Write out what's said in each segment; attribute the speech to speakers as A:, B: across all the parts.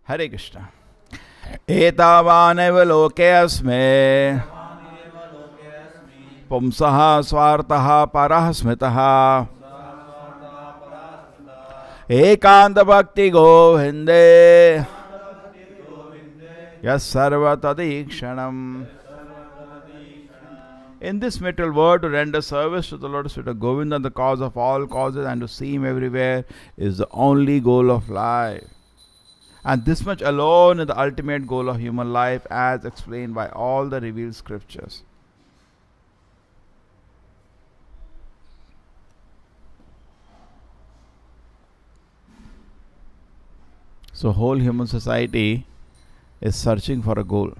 A: Hare Krishna. एतावानेव लोके अस्मे पुंसः स्वार्थः परः स्मृतः एकांत भक्ति गोविंदे यस्सर्वतदीक्षणम्. In this material world, to render service to the Lord Sri Govinda, the cause of all causes, and to see him everywhere is the only goal of life. And this much alone is the ultimate goal of human life, as explained by all the revealed scriptures. So whole human society is searching for a goal.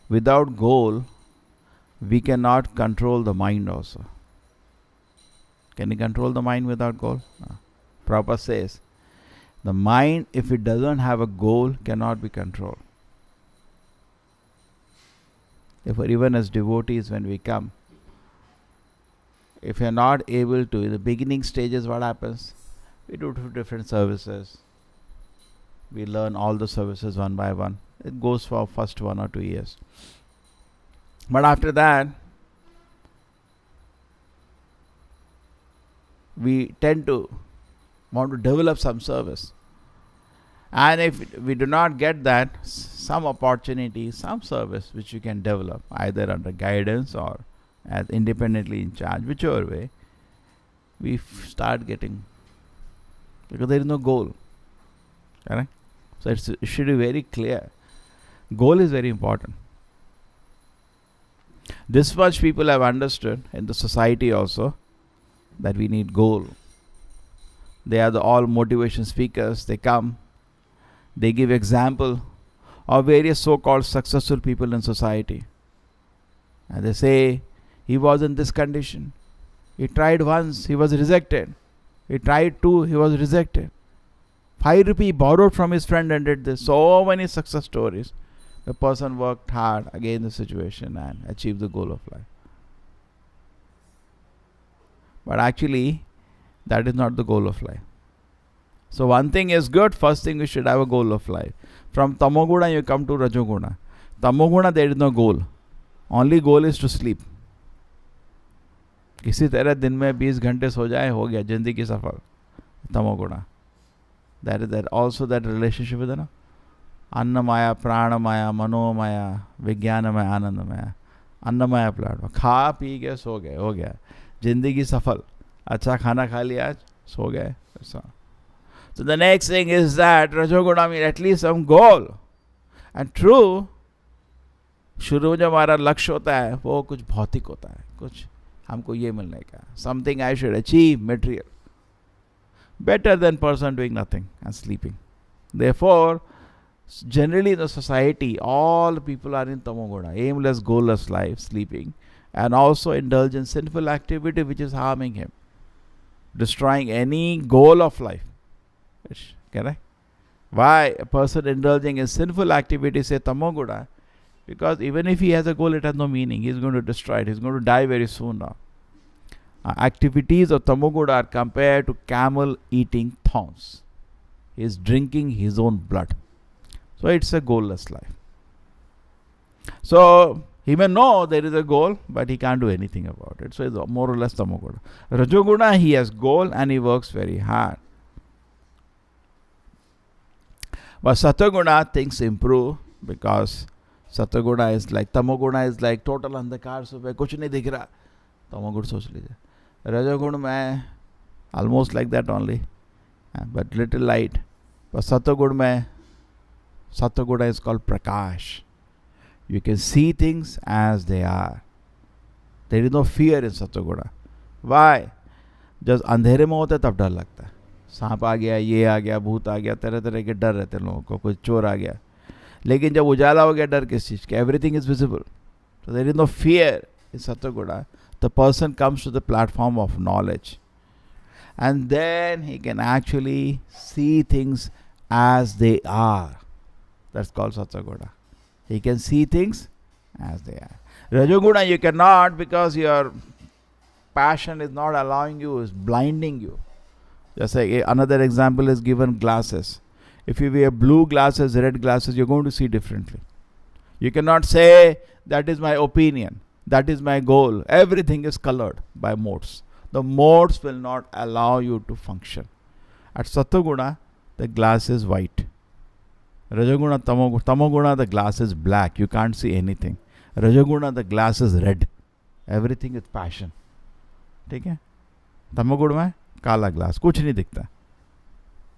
A: Without goal, we cannot control the mind also. Can you control the mind without goal? No. Prabhupada says, the mind, if it doesn't have a goal, cannot be controlled. Therefore, even as devotees, when we come, if we are not able to, in the beginning stages, what happens? We do different services. We learn all the services one by one. It goes for first 1 or 2 years. But after that, we tend to want to develop some service. And if we do not get that, some opportunity, some service which you can develop, either under guidance or as independently in charge, whichever way, we start getting, because there is no goal. Correct? So it should be very clear. Goal is very important. This much people have understood in the society also, that we need goal. They are all motivation speakers. They come, they give example of various so-called successful people in society. And they say, he was in this condition. He tried once, he was rejected. He tried 2, he was rejected. 5 rupee borrowed from his friend and did this. So many success stories. The person worked hard against the situation and achieved the goal of life. But actually, that is not the goal of life. So one thing is good. First thing, we should have a goal of life. From Tamoguna you come to Rajoguna. Tamoguna, there is no goal. Only goal is to sleep. किसी तरह दिन में 20 घंटे सो जाए, हो गया जिंदगी सफल. Tamoguna. That is that also that relationship with the Annamaya, Pranamaya, Manomaya, Vijnanamaya, Anandamaya. Annamaya platform. खा पी के सो गए, हो गया जिंदगी सफल. अच्छा खाना खा लिया आज, सो गए. So the next thing is that Rajoguna means at least some goal. And true, शुरू में जो हमारा लक्ष्य होता है वो कुछ भौतिक होता है, कुछ हमको ये मिलने का, something I should achieve, material. Better than person doing nothing and sleeping. Therefore, generally in the society, all people are in Tamoguna, aimless, goalless life, sleeping, and also indulge in sinful activity which is harming him, destroying any goal of life. Correct? Why a person indulging in sinful activity, say Tamoguna? Because even if he has a goal, it has no meaning. He is going to destroy it. He is going to die very soon now. Activities of Tamoguna are compared to camel eating thorns. He is drinking his own blood. So it's a goalless life. So he may know there is a goal, but he can't do anything about it. So it's more or less Tamoguna. Rajoguna, he has goal and he works very hard. But Satoguna, things improve, because Satoguna is like, Tamoguna is like total andhakar, so kuch nahi dikh raha. Tamoguna soch लीजिए. Rajoguna में almost like that only, but little light. But Satoguna is called Prakash. You can see things as they are. There is no fear in Satoguna. Why? जब अंधेरे में होता है तब डर लगता है. सांप आ गया, ये आ गया, भूत आ गया, तरह तरह के डर रहते हैं लोगों को, कोई चोर आ गया. लेकिन जब उजाला हो गया, डर किस चीज़ का? Everything is visible. So there is no fear in Satoguna. The person comes to the platform of knowledge, and then he can actually see things as they are. That's called Satoguna. He can see things as they are. Rajoguna you cannot, because your passion is not allowing you, is blinding you. Just like another example is given, glasses. If you wear blue glasses, red glasses, you're going to see differently. You cannot say, that is my opinion, that is my goal. Everything is colored by modes. The modes will not allow you to function. At Sattva-guna, the glass is white. Rajaguna, Tamoguna, the glass is black. You can't see anything. Rajaguna, the glass is red. Everything is passion. ठीक है? तमोगुण में काला glass, कुछ नहीं दिखता.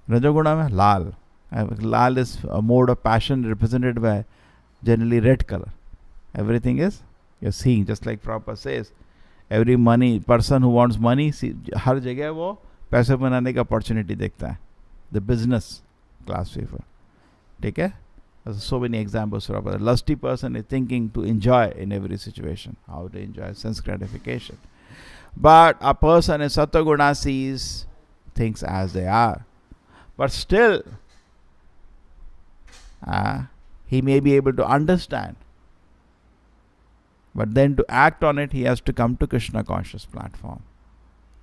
A: रजोगुण में लाल. Lal is a mode of passion represented by generally red color. Everything is, you're seeing, just like Prabhupada says, every person who wants money, हर जगह वो पैसे बनाने का opportunity देखता है. The business class people. ठीक है? There's so many examples. Prabhupada. The lusty person is thinking to enjoy in every situation, how to enjoy sense gratification. But a person in Sattva-guna sees things as they are. But still, he may be able to understand. But then to act on it, he has to come to Krishna conscious platform.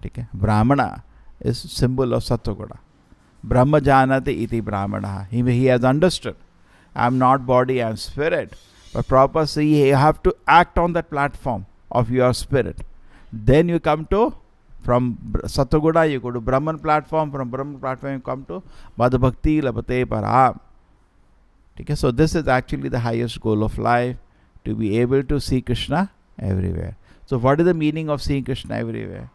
A: Okay? Brahmana is symbol of Sattva-guna. Brahma janati iti Brahmana. He has understood. I am not body, I am spirit. But Prabhupada says you have to act on that platform of your spirit. Then you come to, from Sattva-guna you go to Brahman platform, from Brahman platform you come to Madh Bhakti Labate Param. Okay, so this is actually the highest goal of life, to be able to see Krishna everywhere. So what is the meaning of seeing Krishna everywhere?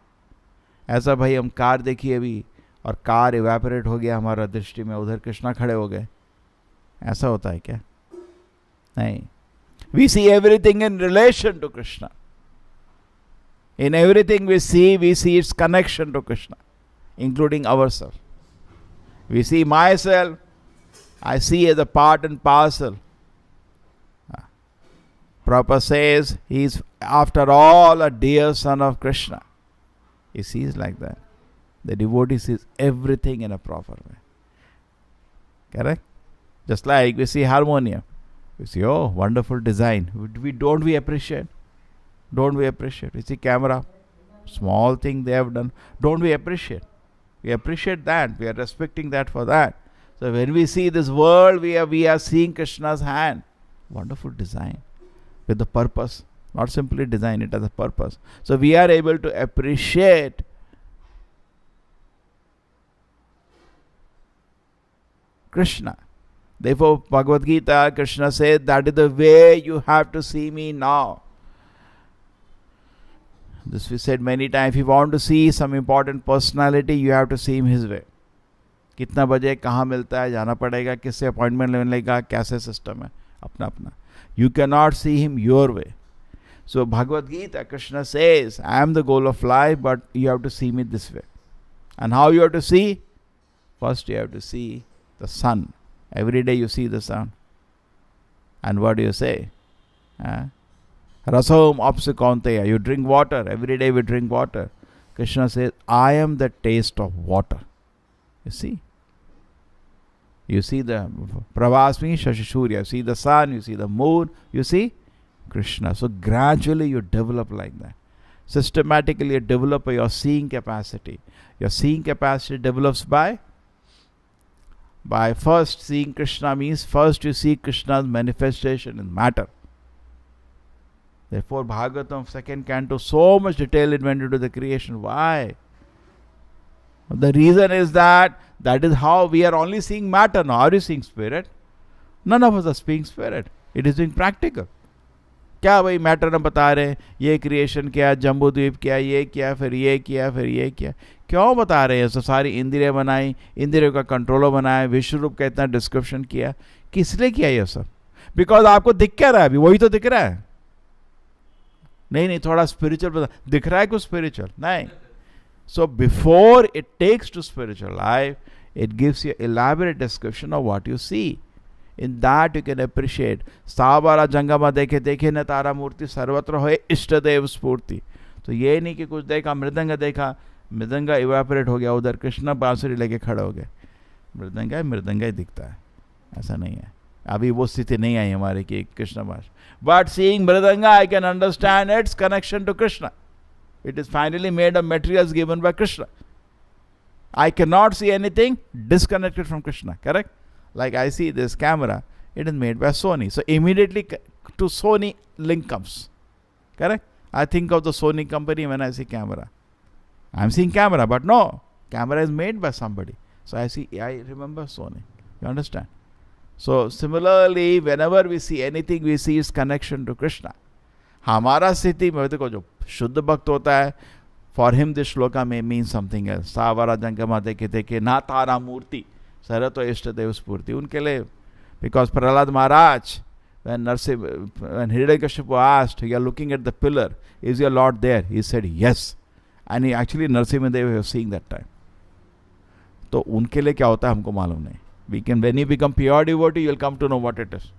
A: ऐसा भाई हम car देखी अभी और car evaporate हो गया हमारा दृष्टि में, उधर कृष्णा खड़े हो गए, ऐसा होता है क्या? नहीं. We see everything in relation to Krishna. In everything we see its connection to Krishna, including ourselves. We see myself, I see as a part and parcel. Prabhupada says he is after all a dear son of Krishna. He sees like that. The devotee sees everything in a proper way. Correct? Just like we see harmonium. We see, oh, wonderful design. Don't we appreciate? Don't we appreciate? You see camera, small thing they have done. Don't we appreciate? We appreciate that. We are respecting that for that. So when we see this world, we are seeing Krishna's hand. Wonderful design. With the purpose. Not simply design it as a purpose. So we are able to appreciate Krishna. Therefore, Bhagavad Gita, Krishna said, that is the way you have to see me now. This we said many times. If you want to see some important personality, you have to see him his way. कितना बजे कहाँ मिलता है, जाना पड़ेगा, किससे appointment लेने का, कैसे सिस्टम है, अपना अपना. You cannot see him your way. So Bhagavad Gita, Krishna says, I am the goal of life, but you have to see me this way. And how you have to see? First you have to see the sun. Every day you see the sun. And what do you say? Rasam apsikaunteya. You drink water. Every day we drink water. Krishna says, I am the taste of water. You see? You see the Pravasmi Shashishurya. You see the sun. You see the moon. You see Krishna. So gradually you develop like that. Systematically you develop your seeing capacity. Your seeing capacity develops by first seeing Krishna means first you see Krishna's manifestation in matter. Therefore, Bhagavatam, second canto, so much detail it went into the creation. Why? The reason is that is how we are only seeing matter. Now, are you seeing spirit? None of us are seeing spirit. It is being practical. क्या भाई matter हम बता रहे हैं, ये creation किया, जम्बू द्वीप किया, ये किया, फिर ये किया, फिर ये किया. क्यों बता रहे हैं? सारी इंद्रियां बनाई, इंद्रियों का कंट्रोलर बनाया, विश्व रूप का इतना डिस्क्रिप्शन किया. किस लिए किया ये सब? बिकॉज आपको दिख क्या रहा है अभी? वही तो दिख रहा है. नहीं, थोड़ा स्पिरिचुअल बता. दिख रहा है कुछ स्पिरिचुअल? नहीं. So before it takes to spiritual life, it gives you elaborate description of what you see. In that you can appreciate. Savara Jangama देखे देखे न तारा मूर्ति सर्वत्र होए इष्ट देव स्फूर्ति. तो ये नहीं कि कुछ देखा, मृदंग देखा, मृदंग इवेपोरेट हो गया, उधर कृष्ण बांसुरी लेके खड़े हो गए. मृदंग ही दिखता है, ऐसा नहीं है. अभी वो स्थिति नहीं आई हमारे कि कृष्ण बांस. But seeing mridanga I can understand its connection to Krishna. It is finally made of materials given by Krishna. I cannot see anything disconnected from Krishna, correct? Like I see this camera, it is made by Sony. So immediately to Sony link comes. Correct? I think of the Sony company when I see camera. I'm seeing camera, but no, camera is made by somebody. So I remember Sony. You understand? So similarly, whenever we see anything, we see its connection to Krishna. हमारा स्थिति में देखो जो शुद्ध भक्त होता है, for him this shloka may mean something else. Savara जंगमा देखे के ना तारा मूर्ति सरतो इष्ट देव स्फूर्ति उनके लिए, because Prahlad Maharaj, when Hiranyakashipu asked, you are looking at the pillar, is your Lord there? He said yes. And he actually Narasimha Dev was seeing that time. तो उनके लिए क्या होता है हमको मालूम नहीं. When you become pure devotee, you will come to know what it is.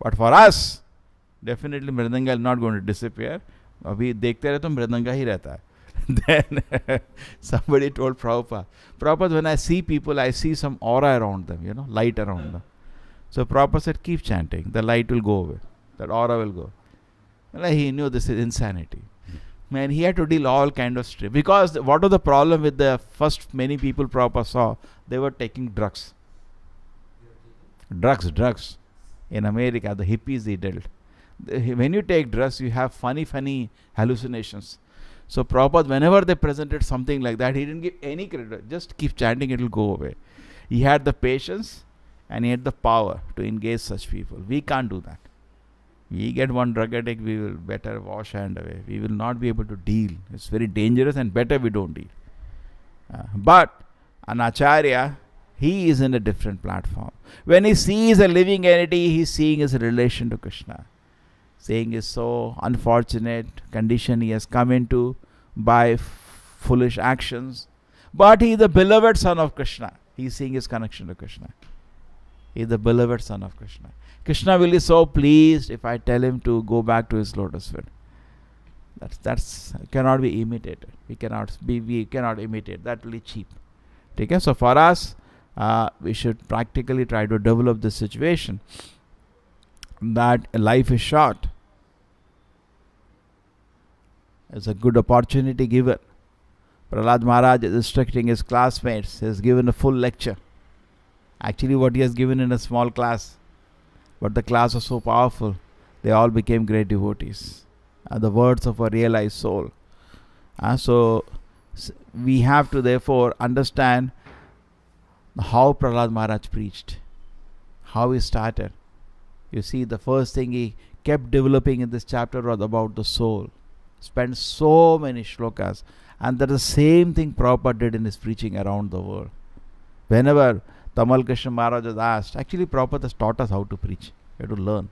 A: But for us, definitely Mridanga is not going to disappear. अभी देखते रहे तो मृदंगा ही रहता है. Then somebody told Prabhupada, when I see people, I see some aura around them, light around them. So Prabhupada said, keep chanting, the light will go away, that aura will go. And he knew this is insanity. Man, he had to deal all kind of stuff. Because what was the problem with the first many people Prabhupada saw? They were taking drugs. Drugs. In America, the hippies, they dealt. When you take drugs, you have funny hallucinations. So Prabhupada, whenever they presented something like that, he didn't give any credit. Just keep chanting, it will go away. He had the patience and he had the power to engage such people. We can't do that. We get one drug addict, we will better wash hand away. We will not be able to deal. It's very dangerous and better we don't deal. But an Acharya, he is in a different platform. When he sees a living entity, he is seeing his relation to Krishna. Saying is so unfortunate condition he has come into by foolish actions. But he is the beloved son of Krishna. He is seeing his connection to Krishna. He is the beloved son of Krishna. Krishna will be so pleased if I tell him to go back to his lotus feet. That's cannot be imitated. We cannot imitate. That will be cheap. Okay? So for us, we should practically try to develop this situation that life is short. It's a good opportunity given. Prahlad Maharaj is instructing his classmates. He has given a full lecture. Actually, what he has given in a small class. But the class was so powerful. They all became great devotees. The words of a realized soul. So we have to therefore understand how Prahlad Maharaj preached. How he started. You see, the first thing he kept developing in this chapter was about the soul. Spent so many shlokas. And that is the same thing Prabhupada did in his preaching around the world. Whenever Tamal Krishna Maharaj was asked, actually Prabhupada has taught us how to preach. We have to learn.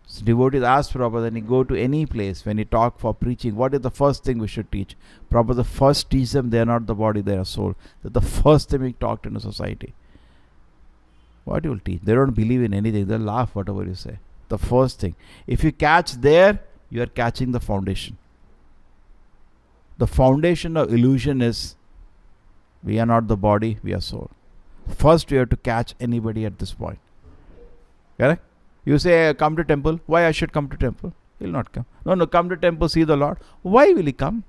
A: So devotees ask Prabhupada, when he go to any place, when he talk for preaching, what is the first thing we should teach? Prabhupada first teach them they are not the body, they are soul. That's the first thing we talked in a society. What you will teach? They don't believe in anything. They'll laugh whatever you say. The first thing. If you catch there, you are catching the foundation. The foundation of illusion is we are not the body, we are soul. First we have to catch anybody at this point. Correct? You say, come to temple. Why I should come to temple? He will not come. No, come to temple, see the Lord. Why will he come?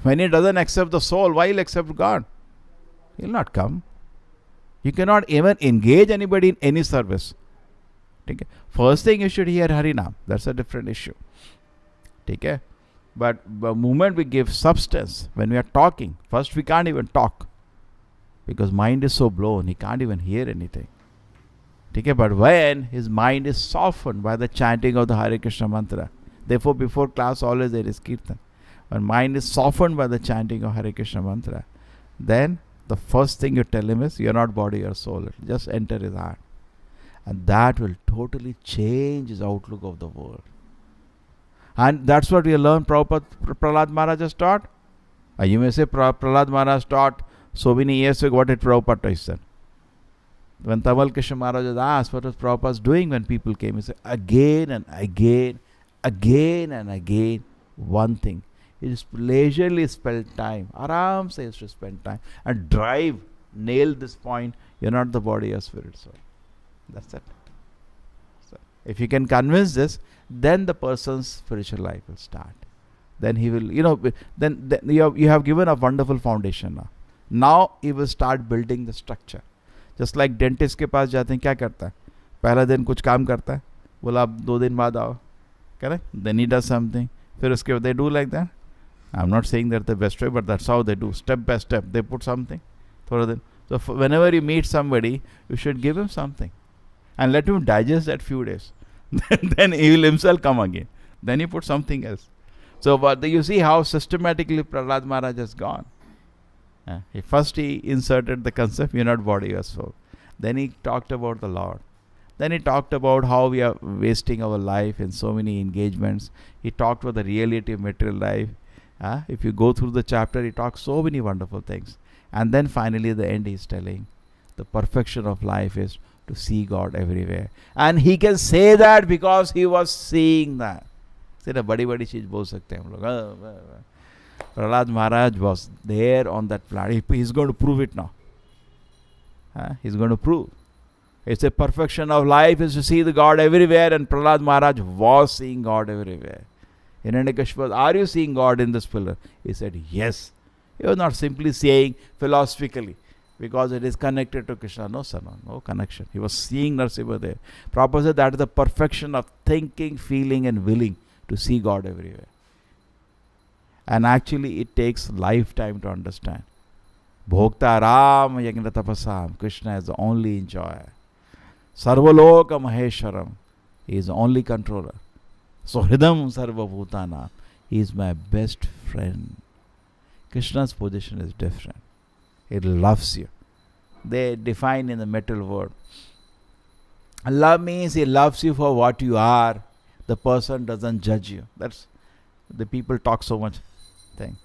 A: When he doesn't accept the soul, why will he accept God? He will not come. You cannot even engage anybody in any service. Okay? First thing you should hear Harinam. That's a different issue. Okay? But the moment we give substance, when we are talking, first we can't even talk. Because mind is so blown, he can't even hear anything. Okay? But when his mind is softened by the chanting of the Hare Krishna mantra, therefore before class always there is kirtan. When mind is softened by the chanting of Hare Krishna mantra, then the first thing you tell him is, you are not body or soul. Just enter his heart. And that will totally change his outlook of the world. And that's what we learn Prahlad Maharaj has taught. You may say Prahlad Maharaj taught so many years ago. What did Prabhupada say? When Tamal Krishna Maharaj was asked what was Prabhupada doing when people came, he said again and again, one thing. He just leisurely spent time. Aram se used to spend time and drive, nail this point. You're not the body or spirit soul. That's it. So if you can convince this, then the person's spiritual life will start. Then he will, then you have given a wonderful foundation now. Now he will start building the structure. Just like dentist के पास जाते हैं, क्या करता है? पहला दिन कुछ काम करता है, बोला आप 2 दिन बाद आओ, correct, then he does something, फिर उसके बाद they do like that. I am not saying that the best way, but that's how they do, step by step they put something. थोड़ा दिन, so whenever you meet somebody, you should give him something and let him digest that few days. Then he will himself come again. Then he put something else. So but you see how systematically Prahlad Maharaj has gone. He inserted the concept, you're not body, you're soul. Then he talked about the Lord. Then he talked about how we are wasting our life in so many engagements. He talked about the reality of material life. If you go through the chapter, he talks so many wonderful things. And then finally at the end he's telling the perfection of life is to see God everywhere. And he can say that because he was seeing that. सिर्फ बड़ी बड़ी चीज बोल सकते हैं हम लोग. Prahlad Maharaj was there on that planet. He's going to prove it now. He's going to prove. It's a perfection of life is to see the God everywhere, and Prahlad Maharaj was seeing God everywhere. Hiranyakashipu, are you seeing God in this pillar? He said, yes. He was not simply saying philosophically, because it is connected to Krishna. No, sir, no connection. He was seeing Narasimha there. Prabhupada said that is the perfection of thinking, feeling and willing to see God everywhere. And actually it takes lifetime to understand. Bhokta Ram Yagna Tapasam. Krishna is the only enjoyer. Sarvaloka Maheswaram. He is the only controller. Sohridam Sarva Bhutana. He is my best friend. Krishna's position is different. He loves you. They define in the material world. Love means he loves you for what you are. The person doesn't judge you. That's the people talk so much thing.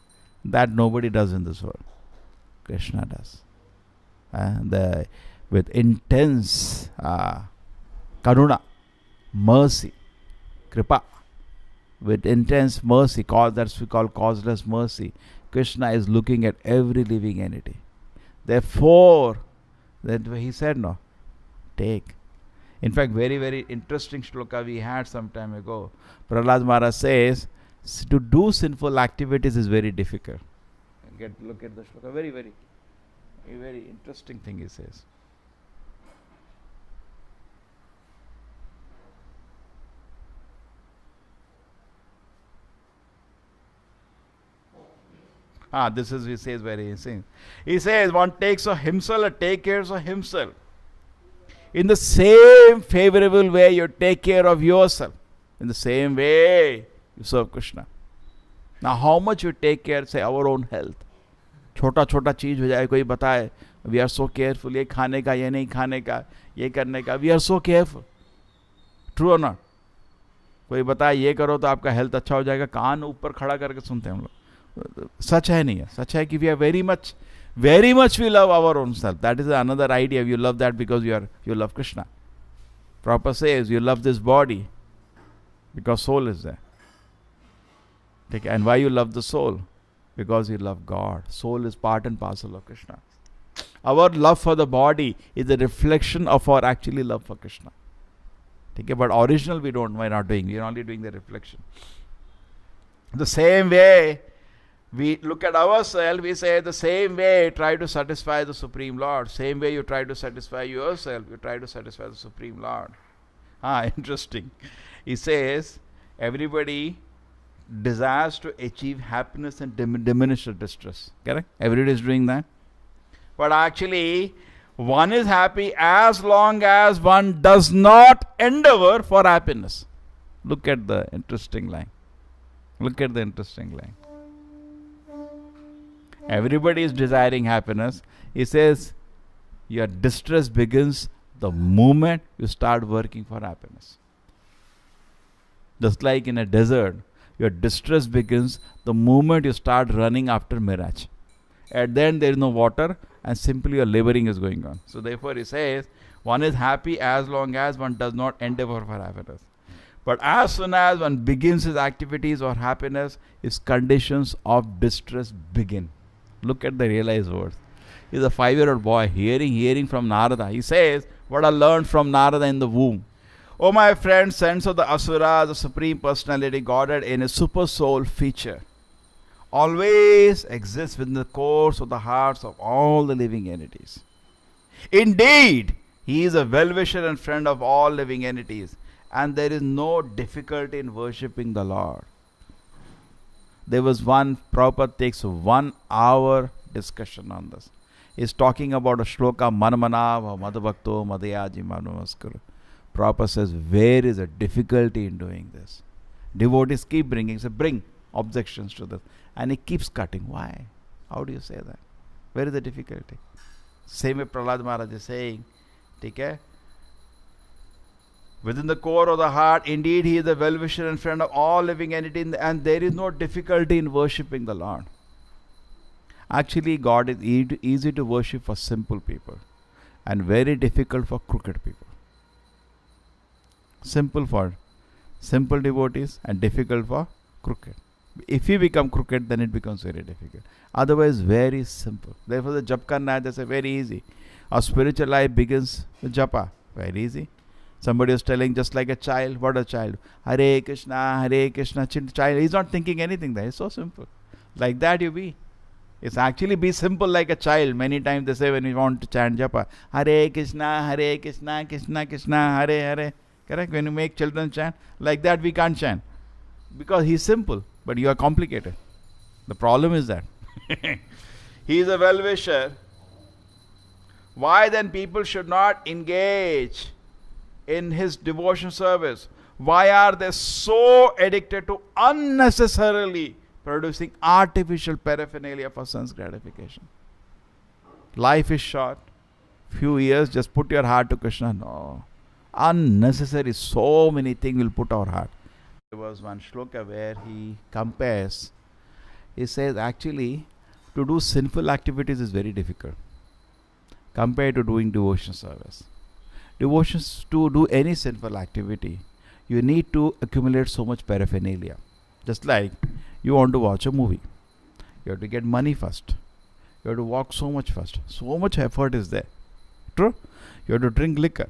A: That nobody does in this world. Krishna does. With intense karuna, mercy, kripa, with intense mercy, that's we call causeless mercy. Krishna is looking at every living entity. Therefore, that he said, no, take. In fact, very, very interesting shloka we had some time ago. Prahlad Maharaj says, to do sinful activities is very difficult. Look at the shloka. Very, very, very interesting thing he says. This is, he says, very insane. He says, one takes of himself or take care of himself. In the same favorable way you take care of yourself, in the same way you serve Krishna. Now how much you take care, say, our own health. छोटा छोटा चीज हो जाए, कोई बताए, we are so careful, ये खाने का, ये नहीं खाने का, ये करने का, we are so careful. True or not? कोई बताए ये करो तो आपका हेल्थ अच्छा हो जाएगा, कान ऊपर खड़ा करके सुनते हैं हम लोग. सच है नहीं है. सच है कि we are very much we love our own self. That is another idea. You love that because you love Krishna. Prabhupada says you love this body because soul is there. And why you love the soul? Because you love God. Soul is part and parcel of Krishna. Our love for the body is a reflection of our actually love for Krishna. But original we're not doing. We're only doing the reflection. The same way we look at ourselves, we say the same way try to satisfy the Supreme Lord. Same way you try to satisfy yourself, you try to satisfy the Supreme Lord. Interesting. He says everybody desires to achieve happiness and diminish the distress. Correct? Everybody is doing that. But actually, one is happy as long as one does not endeavor for happiness. Look at the interesting line. Everybody is desiring happiness. He says, your distress begins the moment you start working for happiness. Just like in a desert, your distress begins the moment you start running after mirage. At the end there is no water and simply your laboring is going on. So therefore he says, one is happy as long as one does not endeavor for happiness. But as soon as one begins his activities or happiness, his conditions of distress begin. Look at the realized words. He's a 5-year-old boy hearing from Narada. He says, what I learned from Narada in the womb. Oh my friend, sense of the Asura, the Supreme Personality, Godhead in a super soul feature, always exists within the course of the hearts of all the living entities. Indeed, he is a well-wisher and friend of all living entities, and there is no difficulty in worshipping the Lord. There was one, Prabhupada takes 1 hour discussion on this. He's talking about a shloka, Manamanav, Madhavakto, Madhayaji, Manamaskara. Prabhupada says, where is the difficulty in doing this? Devotees keep bringing, so bring objections to this. And he keeps cutting. Why? How do you say that? Where is the difficulty? Same way Prahlad Maharaj is saying, okay? Within the core of the heart, indeed, he is the well-wisher and friend of all living entities, and there is no difficulty in worshipping the Lord. Actually, God is easy to worship for simple people and very difficult for crooked people. Simple for simple devotees and difficult for crooked. If you become crooked, then it becomes very difficult. Otherwise, very simple. Therefore, the japa karna is very easy. Our spiritual life begins with japa. Very easy. Somebody is telling just like a child. What a child? Hare Krishna, Hare Krishna. Child, he's not thinking anything there. It's so simple. Like that you be. It's actually be simple like a child. Many times they say when you want to chant japa, Hare Krishna, Krishna Krishna, Hare Hare. Correct? When you make children chant, like that we can't chant. Because he's simple, but you are complicated. The problem is that. He is a well-wisher. Why then people should not engage in his devotion service? Why are they so addicted to unnecessarily producing artificial paraphernalia for sense gratification? Life is short. Few years, just put your heart to Krishna. No. Unnecessary. So many things will put our heart. There was one shloka where he compares. He says actually to do sinful activities is very difficult compared to doing devotion service. Devotions, to do any sinful activity, you need to accumulate so much paraphernalia. Just like you want to watch a movie, you have to get money first. You have to walk so much first. So much effort is there. True? You have to drink liquor.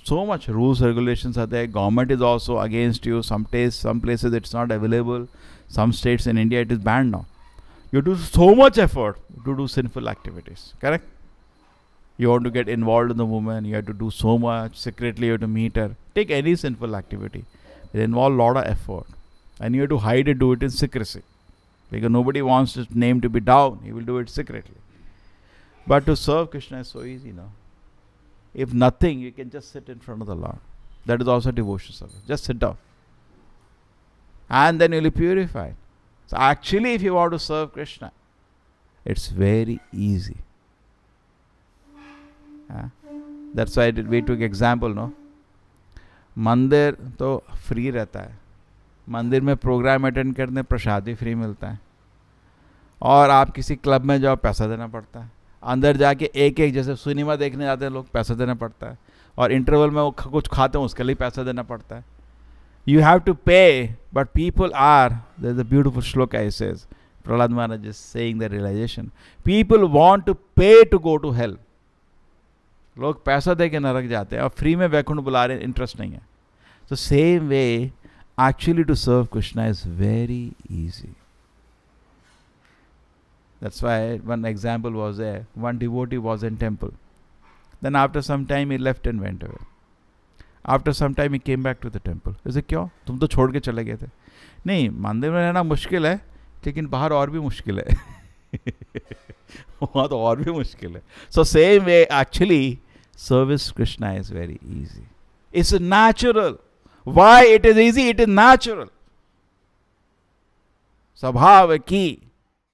A: So much rules, regulations are there. Government is also against you. Some places it's not available. Some states in India it is banned now. You do so much effort to do sinful activities. Correct? You want to get involved in the woman. You have to do so much. Secretly you have to meet her. Take any sinful activity. It involves a lot of effort. And you have to hide it, do it in secrecy. Because nobody wants his name to be down. He will do it secretly. But to serve Krishna is so easy now. If nothing, you can just sit in front of the Lord. That is also devotion service. Just sit down. And then you will be purified. So actually, if you want to serve Krishna, it's very easy. That's why we took example, no? मंदिर तो free रहता है. मंदिर में programme attend करने प्रसाद भी free मिलता है. और आप किसी क्लब में जाओ पैसा देना पड़ता है. अंदर जाके एक जैसे सिनेमा देखने जाते हैं लोग, पैसा देना पड़ता है. और इंटरवल में वो कुछ खाते हैं उसके लिए पैसा देना पड़ता है. You have to pay, but people are, there's a beautiful shloka he says, Prahlad Maharaj is saying the realization. People want to pay to go to hell. लोग पैसा दे के नरक जाते हैं और फ्री में वैकुंठ बुला रहे, इंटरेस्ट नहीं है. So same way, actually to serve Krishna is very easy. That's why one example was there. One devotee was in temple. Then after some time he left and went away. After some time he came back to the temple. ऐसे क्यों? तुम तो छोड़ के चले गए थे. नहीं, मंदिर में रहना मुश्किल है, लेकिन बाहर और भी मुश्किल है. वहाँ तो और भी मुश्किल है. So same way, actually, service Krishna is very easy. It's natural. Why it is easy? It is natural. स्वभाव की